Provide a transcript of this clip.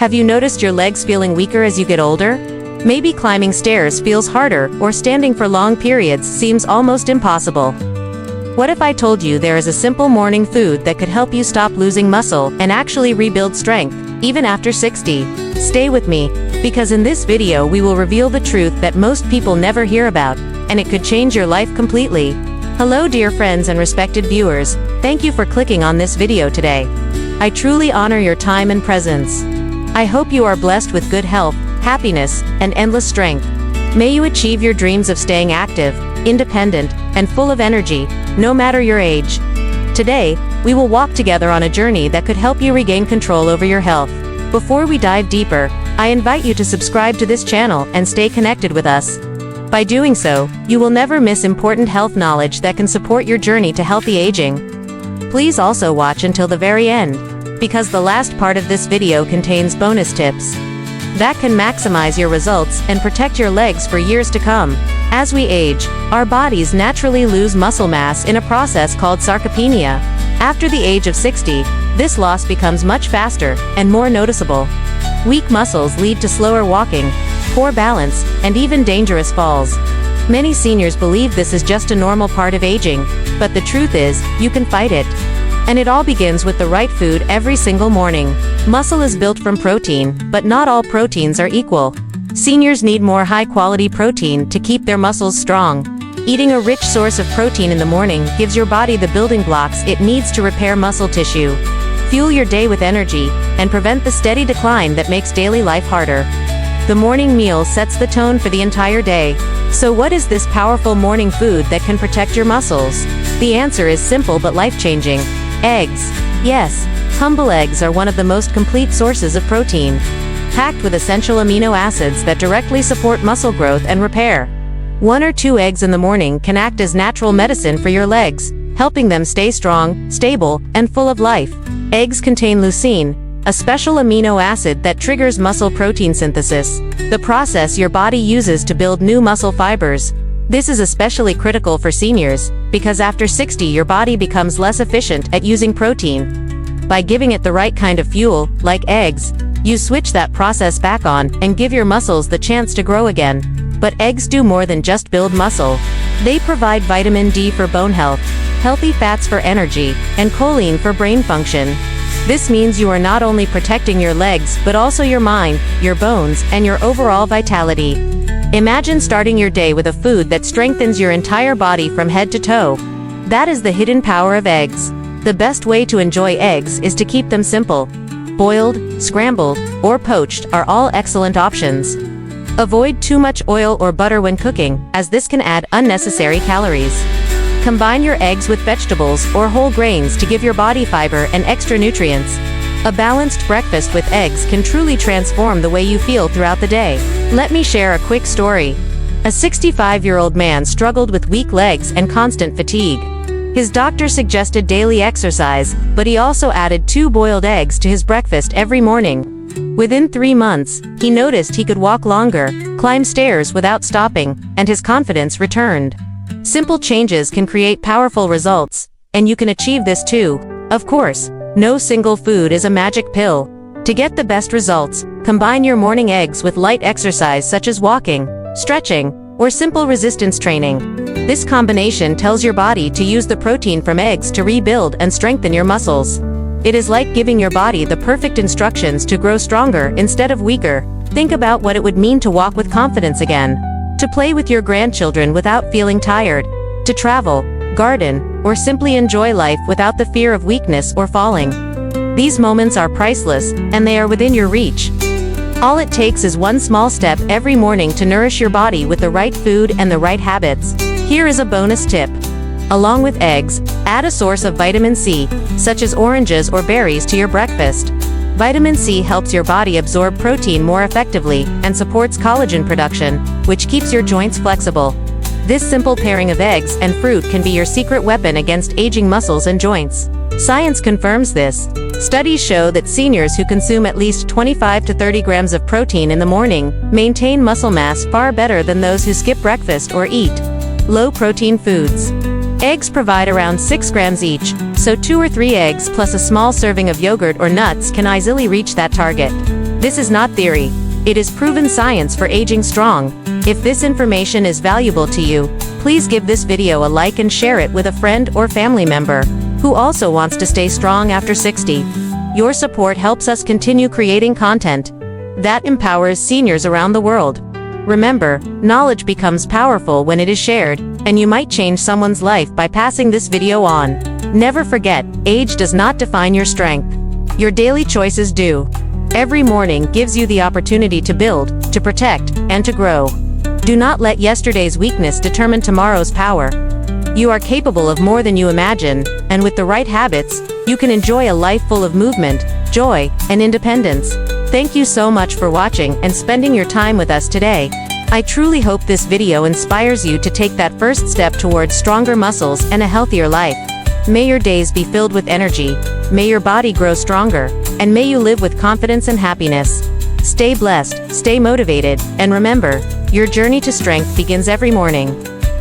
Have you noticed your legs feeling weaker as you get older? Maybe climbing stairs feels harder, or standing for long periods seems almost impossible. What if I told you there is a simple morning food that could help you stop losing muscle and actually rebuild strength, even after 60? Stay with me, because in this video we will reveal the truth that most people never hear about, and it could change your life completely. Hello dear friends and respected viewers, thank you for clicking on this video today. I truly honor your time and presence. I hope you are blessed with good health, happiness, and endless strength. May you achieve your dreams of staying active, independent, and full of energy, no matter your age. Today, we will walk together on a journey that could help you regain control over your health. Before we dive deeper, I invite you to subscribe to this channel and stay connected with us. By doing so, you will never miss important health knowledge that can support your journey to healthy aging. Please also watch until the very end, because the last part of this video contains bonus tips that can maximize your results and protect your legs for years to come. As we age, our bodies naturally lose muscle mass in a process called sarcopenia. After the age of 60, this loss becomes much faster and more noticeable. Weak muscles lead to slower walking, poor balance, and even dangerous falls. Many seniors believe this is just a normal part of aging, but the truth is, you can fight it. And it all begins with the right food every single morning. Muscle is built from protein, but not all proteins are equal. Seniors need more high-quality protein to keep their muscles strong. Eating a rich source of protein in the morning gives your body the building blocks it needs to repair muscle tissue, fuel your day with energy, and prevent the steady decline that makes daily life harder. The morning meal sets the tone for the entire day. So what is this powerful morning food that can protect your muscles? The answer is simple but life-changing. Eggs. Yes, humble eggs are one of the most complete sources of protein, packed with essential amino acids that directly support muscle growth and repair. 1 or 2 eggs in the morning can act as natural medicine for your legs, helping them stay strong, stable, and full of life. Eggs contain leucine, a special amino acid that triggers muscle protein synthesis, the process your body uses to build new muscle fibers. This is especially critical for seniors, because after 60 your body becomes less efficient at using protein. By giving it the right kind of fuel, like eggs, you switch that process back on and give your muscles the chance to grow again. But eggs do more than just build muscle. They provide vitamin D for bone health, healthy fats for energy, and choline for brain function. This means you are not only protecting your legs but also your mind, your bones, and your overall vitality. Imagine starting your day with a food that strengthens your entire body from head to toe. That is the hidden power of eggs. The best way to enjoy eggs is to keep them simple. Boiled, scrambled, or poached are all excellent options. Avoid too much oil or butter when cooking, as this can add unnecessary calories. Combine your eggs with vegetables or whole grains to give your body fiber and extra nutrients. A balanced breakfast with eggs can truly transform the way you feel throughout the day. Let me share a quick story. A 65-year-old man struggled with weak legs and constant fatigue. His doctor suggested daily exercise, but he also added 2 boiled eggs to his breakfast every morning. Within 3 months, he noticed he could walk longer, climb stairs without stopping, and his confidence returned. Simple changes can create powerful results, and you can achieve this too. Of course, no single food is a magic pill. To get the best results, combine your morning eggs with light exercise such as walking, stretching, or simple resistance training. This combination tells your body to use the protein from eggs to rebuild and strengthen your muscles. It is like giving your body the perfect instructions to grow stronger instead of weaker. Think about what it would mean to walk with confidence again, to play with your grandchildren without feeling tired, to travel, garden, or simply enjoy life without the fear of weakness or falling. These moments are priceless, and they are within your reach. All it takes is one small step every morning to nourish your body with the right food and the right habits. Here is a bonus tip. Along with eggs, add a source of vitamin C, such as oranges or berries, to your breakfast. Vitamin C helps your body absorb protein more effectively and supports collagen production, which keeps your joints flexible. This simple pairing of eggs and fruit can be your secret weapon against aging muscles and joints. Science confirms this. Studies show that seniors who consume at least 25 to 30 grams of protein in the morning maintain muscle mass far better than those who skip breakfast or eat low-protein foods. Eggs provide around 6 grams each, so 2 or 3 eggs plus a small serving of yogurt or nuts can easily reach that target. This is not theory. It is proven science for aging strong. If this information is valuable to you, please give this video a like and share it with a friend or family member who also wants to stay strong after 60. Your support helps us continue creating content that empowers seniors around the world. Remember, knowledge becomes powerful when it is shared, and you might change someone's life by passing this video on. Never forget, age does not define your strength. Your daily choices do. Every morning gives you the opportunity to build, to protect, and to grow. Do not let yesterday's weakness determine tomorrow's power. You are capable of more than you imagine, and with the right habits, you can enjoy a life full of movement, joy, and independence. Thank you so much for watching and spending your time with us today. I truly hope this video inspires you to take that first step towards stronger muscles and a healthier life. May your days be filled with energy, may your body grow stronger, and may you live with confidence and happiness. Stay blessed, stay motivated, and remember, your journey to strength begins every morning.